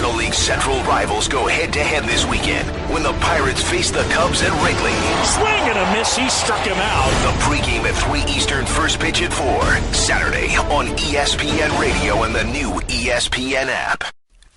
National League Central rivals go head-to-head this weekend when the Pirates face the Cubs at Wrigley. Swing and a miss. He struck him out. The pregame at 3 Eastern, first pitch at 4. Saturday on ESPN Radio and the new ESPN app.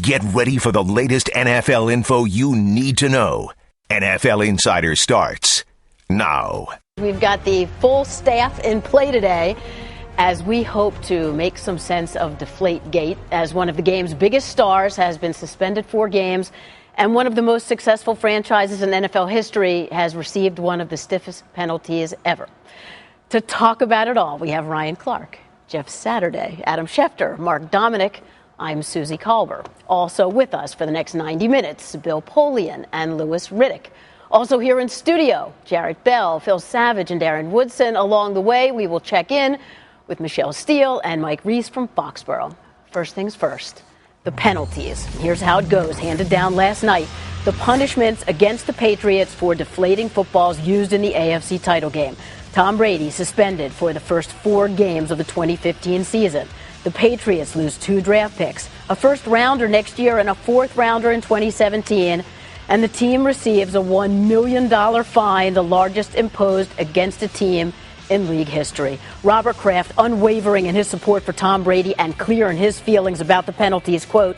Get ready for the latest NFL info you need to know. NFL Insider starts now. We've got the full staff in play today as we hope to make some sense of Deflategate, as one of the game's biggest stars has been suspended 4 games, and one of the most successful franchises in NFL history has received one of the stiffest penalties ever. To talk about it all, we have Ryan Clark, Jeff Saturday, Adam Schefter, Mark Dominic. I'm Suzy Kolber. Also with us for the next 90 minutes, Bill Polian and Louis Riddick. Also here in studio, Jarrett Bell, Phil Savage, and Darren Woodson. Along the way, we will check in with Michelle Steele and Mike Reese from Foxborough. First things first, the penalties. Here's how it goes, handed down last night. The punishments against the Patriots for deflating footballs used in the AFC title game. Tom Brady suspended for the first 4 games of the 2015 season. The Patriots lose 2 draft picks, a first-rounder next year and a 4th-rounder in 2017. And the team receives a $1 million fine, the largest imposed against a team in league history. Robert Kraft, unwavering in his support for Tom Brady and clear in his feelings about the penalties, quote,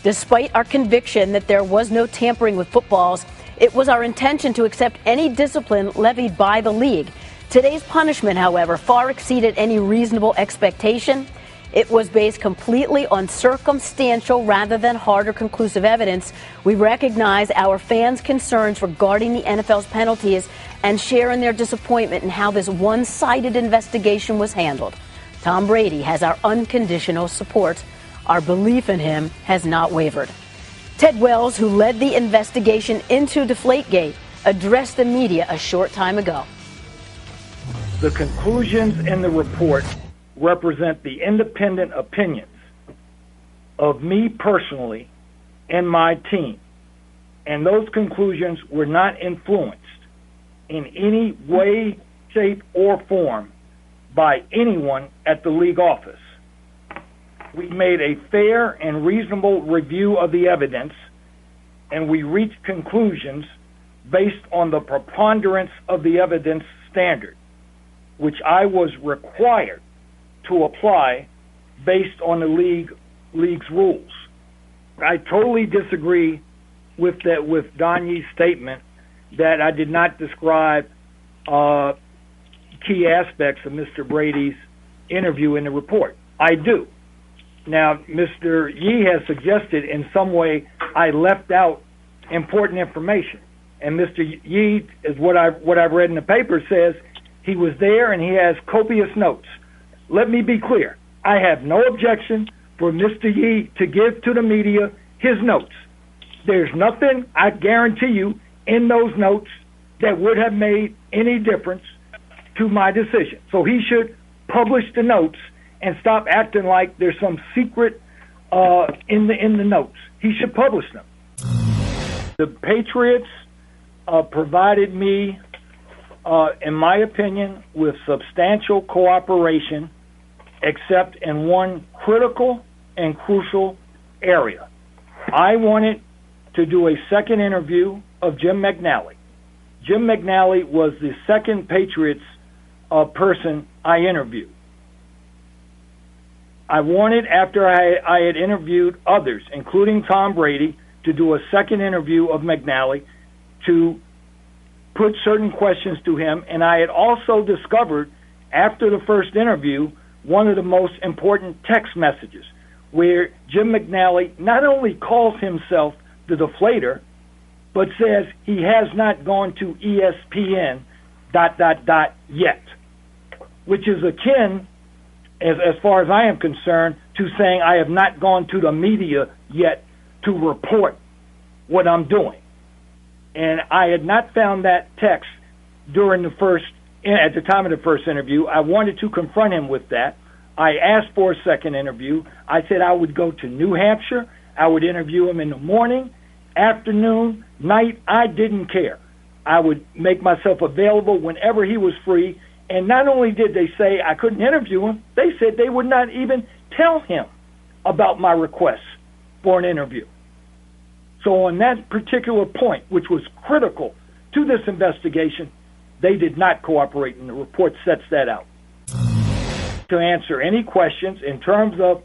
"Despite our conviction that there was no tampering with footballs, it was our intention to accept any discipline levied by the league. Today's punishment, however, far exceeded any reasonable expectation. It was based completely on circumstantial rather than hard or conclusive evidence. We recognize our fans' concerns regarding the NFL's penalties and share in their disappointment in how this one-sided investigation was handled. Tom Brady has our unconditional support. Our belief in him has not wavered." Ted Wells, who led the investigation into Deflategate, addressed the media a short time ago. The conclusions in the report represent the independent opinions of me personally and my team, and those conclusions were not influenced in any way, shape, or form by anyone at the league office. We made a fair and reasonable review of the evidence, and we reached conclusions based on the preponderance of the evidence standard, which I was required to apply based on the league's rules. I totally disagree with Donnie's statement that I did not describe key aspects of Mr. Brady's interview in the report. I do. Now, Mr. Yee has suggested in some way I left out important information, and Mr. Yee, is what I've read in the paper, says he was there and he has copious notes. Let me be clear. I have no objection for Mr. Yee to give to the media his notes. There's nothing, I guarantee you, in those notes that would have made any difference to my decision. So he should publish the notes and stop acting like there's some secret in the notes. He should publish them. The Patriots provided me, in my opinion, with substantial cooperation, except in one critical and crucial area. I wanted to do a second interview of Jim McNally. Jim McNally was the second Patriots person I interviewed. I wanted, after I had interviewed others, including Tom Brady, to do a second interview of McNally to put certain questions to him, and I had also discovered, after the first interview, one of the most important text messages, where Jim McNally not only calls himself the deflator, but says he has not gone to ESPN ... yet, which is akin, as far as I am concerned, to saying I have not gone to the media yet to report what I'm doing. And I had not found that text at the time of the first interview. I wanted to confront him with that. I asked for a second interview. I said I would go to New Hampshire. I would interview him in the morning, afternoon, night. I didn't care. I would make myself available whenever he was free. And not only did they say I couldn't interview him, they said they would not even tell him about my request for an interview. So on that particular point, which was critical to this investigation, they did not cooperate, and the report sets that out. To answer any questions in terms of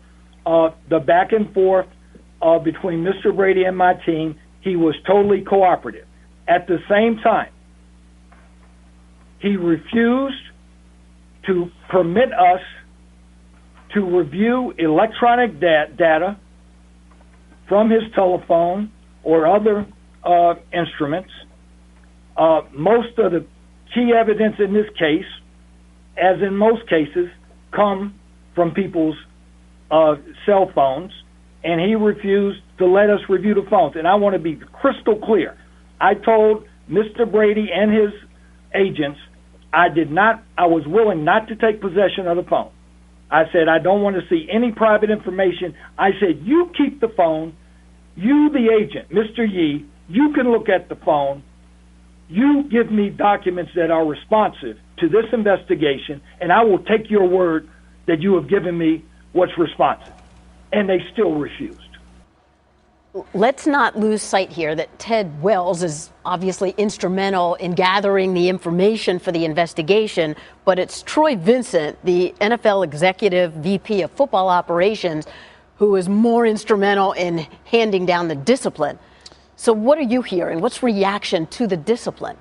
the back and forth between Mr. Brady and my team, he was totally cooperative. At the same time, he refused to permit us to review electronic data from his telephone or other instruments. Most of the key evidence in this case, as in most cases, come from people's cell phones, and he refused to let us review the phones. And I want to be crystal clear. I told Mr. Brady and his agents I was willing not to take possession of the phone. I said, I don't want to see any private information. I said, you keep the phone. You, the agent, Mr. Yee, you can look at the phone. You give me documents that are responsive to this investigation, and I will take your word that you have given me what's responsive. And they still refused. Let's not lose sight here that Ted Wells is obviously instrumental in gathering the information for the investigation, but it's Troy Vincent, the NFL executive VP of football operations, who is more instrumental in handing down the discipline. So what are you hearing? What's reaction to the discipline?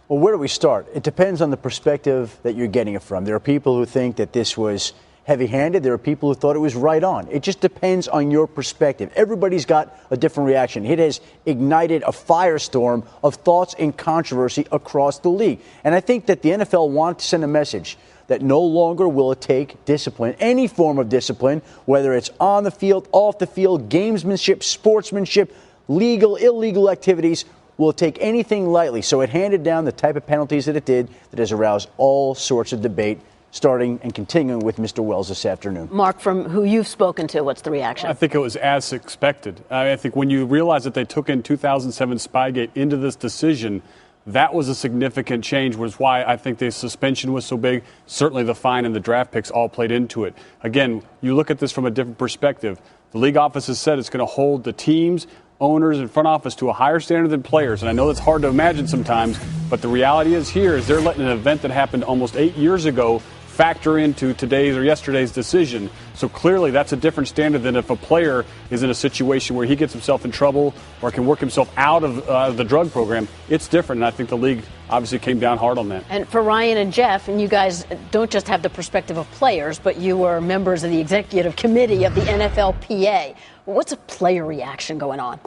Well, where do we start? It depends on the perspective that you're getting it from. There are people who think that this was heavy-handed. There are people who thought it was right on. It just depends on your perspective. Everybody's got a different reaction. It has ignited a firestorm of thoughts and controversy across the league. And I think that the NFL wanted to send a message that no longer will it take discipline, any form of discipline, whether it's on the field, off the field, gamesmanship, sportsmanship, legal, illegal activities, will it take anything lightly. So it handed down the type of penalties that it did that has aroused all sorts of debate, starting and continuing with Mr. Wells this afternoon. Mark, from who you've spoken to, what's the reaction? I think it was as expected. I think when you realize that they took in 2007 Spygate into this decision, that was a significant change, was why I think the suspension was so big. Certainly the fine and the draft picks all played into it. Again, you look at this from a different perspective. The league office has said it's going to hold the teams, owners, and front office to a higher standard than players. And I know that's hard to imagine sometimes, but the reality is here is they're letting an event that happened almost 8 years ago factor into today's or yesterday's decision. So clearly that's a different standard than if a player is in a situation where he gets himself in trouble or can work himself out of the drug program. It's different, and I think the league obviously came down hard on that. And for Ryan and Jeff, and you guys don't just have the perspective of players, but you were members of the executive committee of the NFLPA. What's a player reaction going on?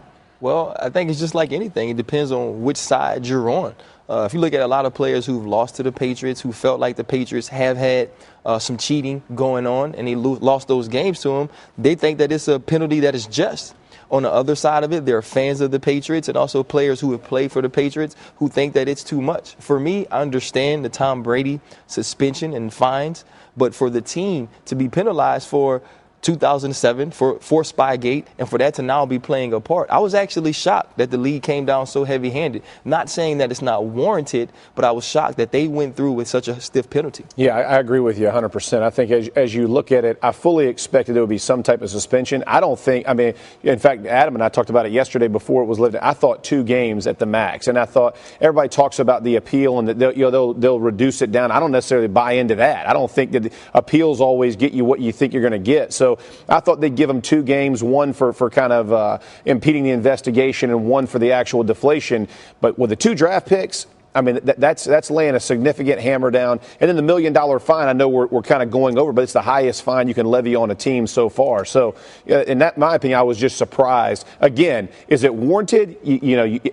Well, I think it's just like anything. It depends on which side you're on. If you look at a lot of players who've lost to the Patriots, who felt like the Patriots have had some cheating going on and they lost those games to them, they think that it's a penalty that is just. On the other side of it, there are fans of the Patriots and also players who have played for the Patriots who think that it's too much. For me, I understand the Tom Brady suspension and fines, but for the team to be penalized for 2007 for Spygate and for that to now be playing a part, I was actually shocked that the league came down so heavy-handed. Not saying that it's not warranted, but I was shocked that they went through with such a stiff penalty. Yeah, I agree with you 100%. I think as you look at it, I fully expected there would be some type of suspension. In fact, Adam and I talked about it yesterday before it was lifted. I thought 2 games at the max, and I thought everybody talks about the appeal and that they'll reduce it down. I don't necessarily buy into that. I don't think that the appeals always get you what you think you're going to get. So I thought they'd give them 2 games, one for kind of impeding the investigation and one for the actual deflation. But with the 2 draft picks, I mean, that's laying a significant hammer down. And then the $1 million fine, I know we're kind of going over, but it's the highest fine you can levy on a team so far. So in my opinion, I was just surprised. Again, is it warranted?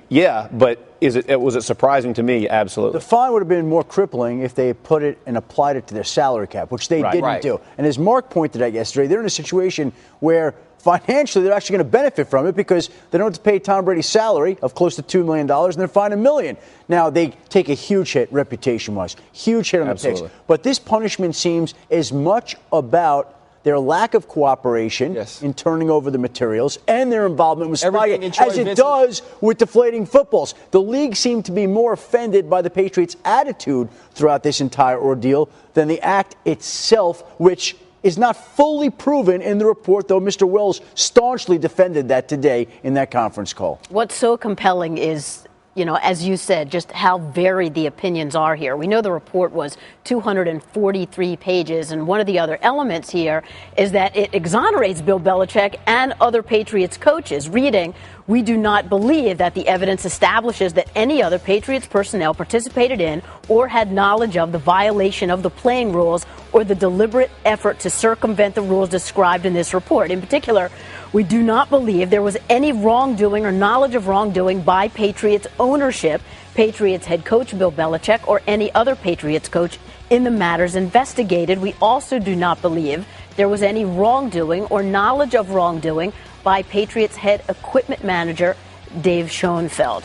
Yeah, but was it surprising to me? Absolutely. The fine would have been more crippling if they put it and applied it to their salary cap, which they didn't do. And as Mark pointed out yesterday, they're in a situation where financially they're actually going to benefit from it because they don't have to pay Tom Brady's salary of close to $2 million and they're fined $1 million. Now, they take a huge hit reputation-wise, huge hit on the picks. But this punishment seems as much about their lack of cooperation in turning over the materials and their involvement with Spygate as it does with deflating footballs. The league seemed to be more offended by the Patriots' attitude throughout this entire ordeal than the act itself, which is not fully proven in the report, though Mr. Wells staunchly defended that today in that conference call. What's so compelling is, as you said, just how varied the opinions are here. We know the report was 243 pages, and one of the other elements here is that it exonerates Bill Belichick and other Patriots coaches. Reading, we do not believe that the evidence establishes that any other Patriots personnel participated in or had knowledge of the violation of the playing rules or the deliberate effort to circumvent the rules described in this report. In particular, we do not believe there was any wrongdoing or knowledge of wrongdoing by Patriots ownership, Patriots head coach Bill Belichick, or any other Patriots coach in the matters investigated. We also do not believe there was any wrongdoing or knowledge of wrongdoing by Patriots head equipment manager Dave Schoenfeld.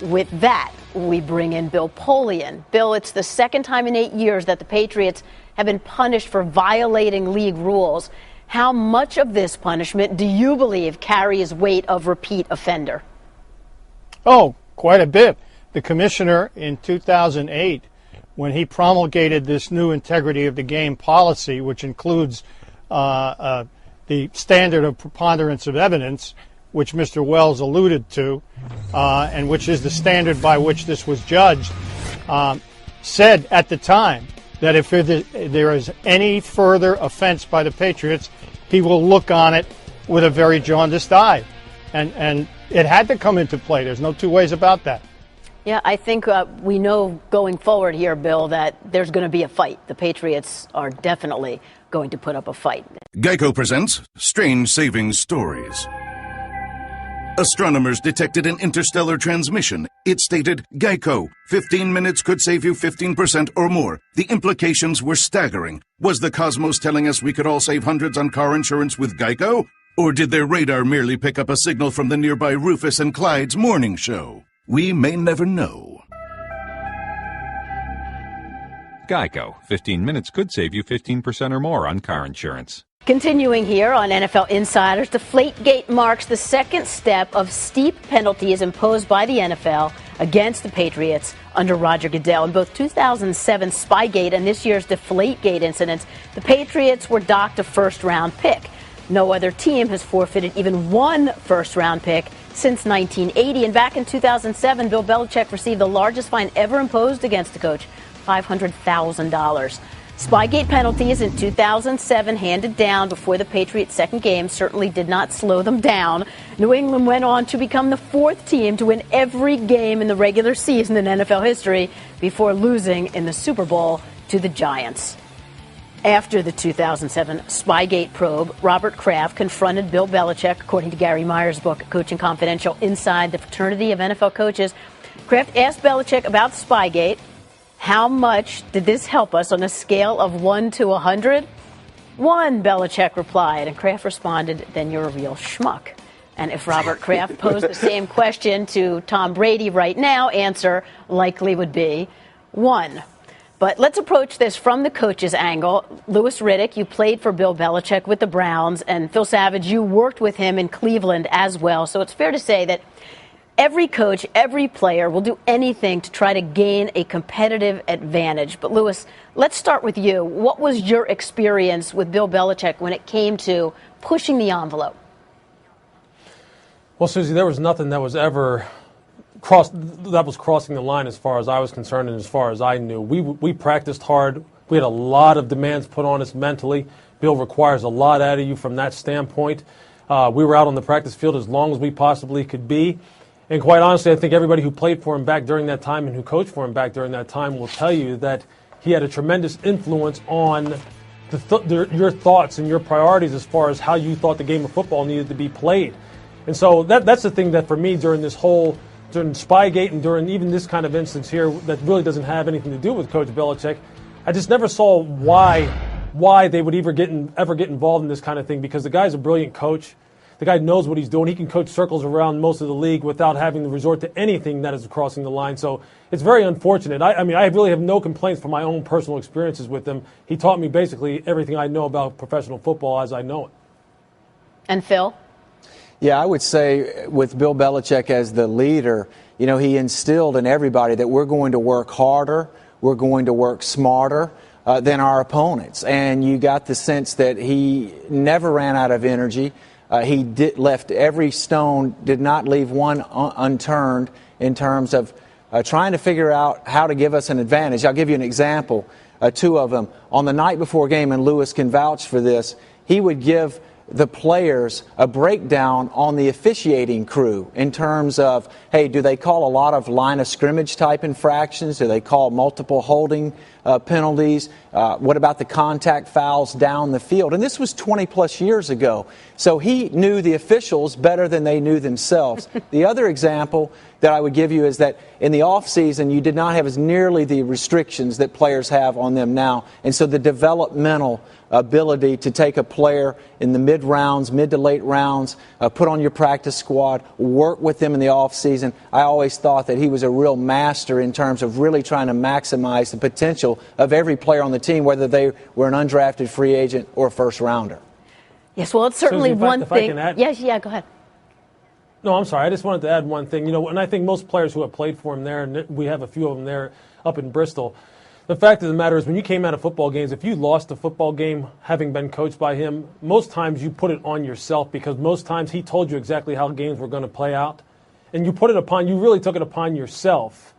With that, we bring in Bill Polian. Bill, it's the second time in 8 years that the Patriots have been punished for violating league rules. How much of this punishment do you believe carries weight of repeat offender? Oh, quite a bit. The commissioner in 2008, when he promulgated this new integrity of the game policy, which includes the standard of preponderance of evidence, which Mr. Wells alluded to, and which is the standard by which this was judged, said at the time that if there is any further offense by the Patriots, he will look on it with a very jaundiced eye. And it had to come into play. There's no two ways about that. Yeah, I think we know going forward here, Bill, that there's going to be a fight. The Patriots are definitely going to put up a fight. Geico presents Strange Savings Stories. Astronomers detected an interstellar transmission. It stated, Geico, 15 minutes could save you 15% or more. The implications were staggering. Was the cosmos telling us we could all save hundreds on car insurance with Geico? Or did their radar merely pick up a signal from the nearby Rufus and Clyde's morning show? We may never know. Geico. 15 minutes could save you 15% or more on car insurance. Continuing here on NFL Insiders, Deflategate marks the second step of steep penalties imposed by the NFL against the Patriots under Roger Goodell. In both 2007 Spygate and this year's Deflategate incidents, the Patriots were docked a first-round pick. No other team has forfeited even one first-round pick since 1980. And back in 2007, Bill Belichick received the largest fine ever imposed against the coach, $500,000. Spygate penalties in 2007 handed down before the Patriots' second game certainly did not slow them down. New England went on to become the fourth team to win every game in the regular season in NFL history before losing in the Super Bowl to the Giants. After the 2007 Spygate probe, Robert Kraft confronted Bill Belichick, according to Gary Meyer's book, Coaching Confidential, Inside the Fraternity of NFL Coaches. Kraft asked Belichick about Spygate. How much did this help us on a scale of 1 to 100? 1, Belichick replied. And Kraft responded, then you're a real schmuck. And if Robert Kraft posed the same question to Tom Brady right now, answer likely would be 1. But let's approach this from the coach's angle. Louis Riddick, you played for Bill Belichick with the Browns, and Phil Savage, you worked with him in Cleveland as well. So it's fair to say that every coach, every player will do anything to try to gain a competitive advantage. But, Louis, let's start with you. What was your experience with Bill Belichick when it came to pushing the envelope? Well, Suzy, there was nothing that was ever crossing the line as far as I was concerned and as far as I knew. We practiced hard. We had a lot of demands put on us mentally. Bill requires a lot out of you from that standpoint. We were out on the practice field as long as we possibly could be. And quite honestly, I think everybody who played for him back during that time and who coached for him back during that time will tell you that he had a tremendous influence on your thoughts and your priorities as far as how you thought the game of football needed to be played. And so that's the thing that for me during Spygate and during even this kind of instance here that really doesn't have anything to do with Coach Belichick, I just never saw why they would ever get involved in this kind of thing, because the guy's a brilliant coach. The guy knows what he's doing. He can coach circles around most of the league without having to resort to anything that is crossing the line. So it's very unfortunate. I mean, I really have no complaints from my own personal experiences with him. He taught me basically everything I know about professional football as I know it. And Phil? Yeah, I would say with Bill Belichick as the leader, he instilled in everybody that we're going to work harder, we're going to work smarter. than our opponents. And you got the sense that he never ran out of energy. He left every stone, did not leave one unturned in terms of trying to figure out how to give us an advantage. I'll give you an example, two of them. On the night before game, and Lewis can vouch for this, he would give the players a breakdown on the officiating crew in terms of, hey, do they call a lot of line of scrimmage type infractions? Do they call multiple holding penalties? What about the contact fouls down the field? And this was 20 plus years ago. So he knew the officials better than they knew themselves. The other example that I would give you is that in the offseason, you did not have as nearly the restrictions that players have on them now. And so the developmental ability to take a player in the mid to late rounds, put on your practice squad, work with them in the offseason. I always thought that he was a real master in terms of really trying to maximize the potential of every player on the team, whether they were an undrafted free agent or a first rounder. Yes, well, it's certainly Suzy, one if I thing. can add- Yeah, go ahead. No, I'm sorry. I just wanted to add one thing. And I think most players who have played for him there, and we have a few of them there up in Bristol, the fact of the matter is when you came out of football games, if you lost a football game having been coached by him, most times you put it on yourself because most times he told you exactly how games were going to play out. And you really took it upon yourself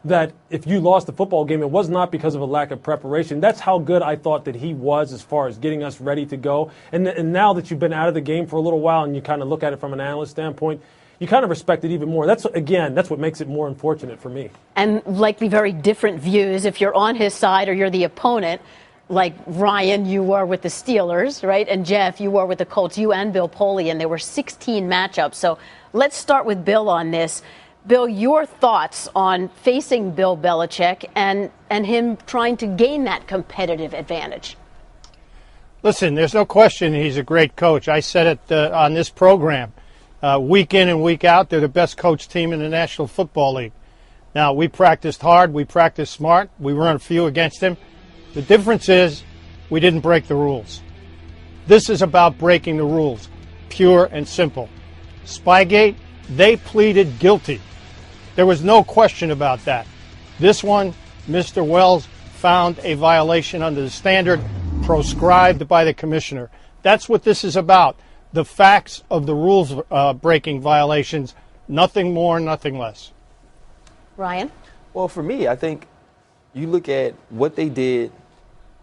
that if you lost the football game, it was not because of a lack of preparation. That's how good I thought that he was as far as getting us ready to go. And now that you've been out of the game for a little while and you kind of look at it from an analyst standpoint, you kind of respect it even more. That's what makes it more unfortunate for me. And likely very different views if you're on his side or you're the opponent. Like Ryan, you were with the Steelers, right? And Jeff, you were with the Colts, you and Bill Polian, and there were 16 matchups. So let's start with Bill on this. Bill, your thoughts on facing Bill Belichick and him trying to gain that competitive advantage? Listen, there's no question he's a great coach. I said it on this program. Week in and week out, they're the best coached team in the National Football League. Now, we practiced hard, we practiced smart, we run a few against him. The difference is we didn't break the rules. This is about breaking the rules, pure and simple. Spygate, they pleaded guilty. There was no question about that. This one, Mr. Wells found a violation under the standard proscribed by the commissioner. That's what this is about. The facts of the rules breaking violations, nothing more, nothing less. Ryan? Well, for me, I think you look at what they did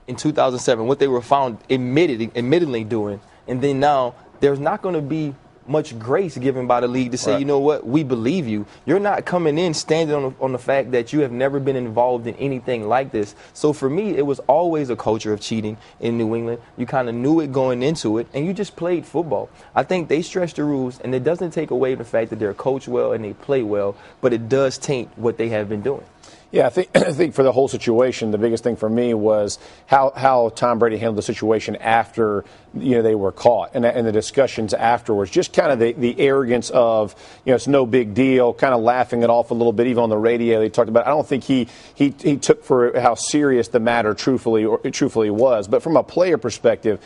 in 2007, what they were found admittedly doing, and then now there's not going to be much grace given by the league to say, right, you know what, we believe you. You're not coming in standing on the fact that you have never been involved in anything like this. So for me, it was always a culture of cheating in New England. You kind of knew it going into it, and you just played football. I think they stretched the rules, and it doesn't take away the fact that they're coached well and they play well, but it does taint what they have been doing. Yeah, I think for the whole situation, the biggest thing for me was how Tom Brady handled the situation after they were caught and the discussions afterwards. Just kind of the arrogance of it's no big deal, kind of laughing it off a little bit. Even on the radio, they talked about. I don't think he took for how serious the matter truthfully was. But from a player perspective,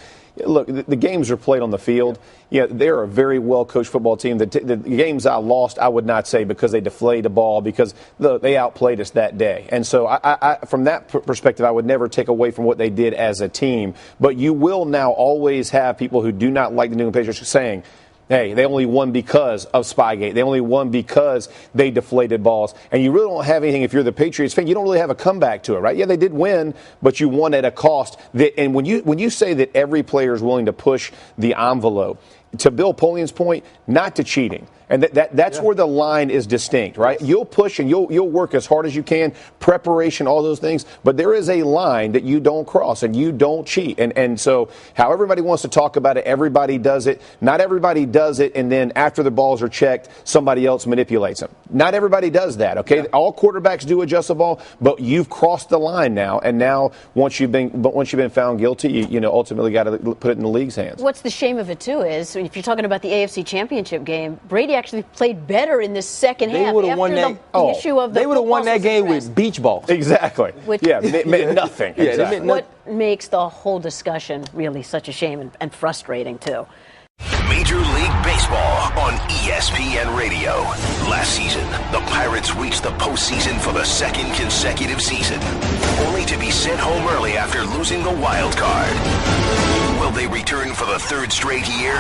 look, the games are played on the field. Yeah, they're a very well-coached football team. The games I lost, I would not say because they deflated the ball, because they outplayed us that day. And so I from that perspective, I would never take away from what they did as a team. But you will now always have people who do not like the New England Patriots saying, hey, they only won because of Spygate. They only won because they deflated balls. And you really don't have anything, if you're the Patriots fan, you don't really have a comeback to it, right? Yeah, they did win, but you won at a cost. And when you say that every player is willing to push the envelope, to Bill Polian's point, not to cheating. And that's where the line is distinct, right? You'll push and you'll work as hard as you can, preparation, all those things. But there is a line that you don't cross and you don't cheat. And so how everybody wants to talk about it, everybody does it. Not everybody does it, and then after the balls are checked, somebody else manipulates them. Not everybody does that, okay? Yeah. All quarterbacks do adjust the ball, but you've crossed the line now. And now once you've been found guilty, you ultimately got to put it in the league's hands. What's the shame of it, too, is if you're talking about the AFC Championship game, Brady actually played better in the second half. They would have won that. They would have won that game with beach balls. Exactly. It meant nothing. Yeah, exactly. What makes the whole discussion really such a shame and frustrating too? Major League Baseball on ESPN. ESPN Radio. Last season, the Pirates reached the postseason for the second consecutive season, only to be sent home early after losing the wild card. Will they return for the third straight year?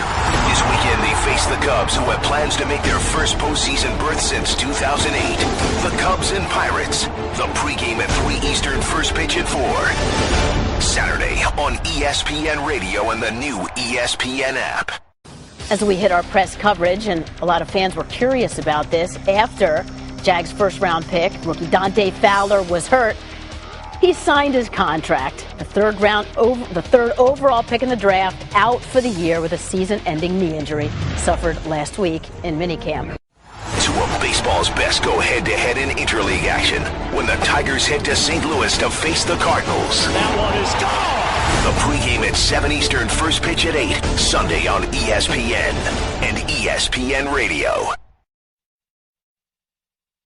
This weekend they face the Cubs, who have plans to make their first postseason berth since 2008. The Cubs and Pirates. The pregame at 3 Eastern, first pitch at 4. Saturday on ESPN Radio and the new ESPN app. As we hit our press coverage, and a lot of fans were curious about this, after Jags' first-round pick, rookie Dante Fowler, was hurt, he signed his contract. The third overall pick in the draft, out for the year with a season-ending knee injury suffered last week in minicamp. Two of baseball's best go head-to-head in interleague action when the Tigers head to St. Louis to face the Cardinals. That one is gone! The pregame at 7 Eastern, first pitch at 8, Sunday on ESPN and ESPN Radio.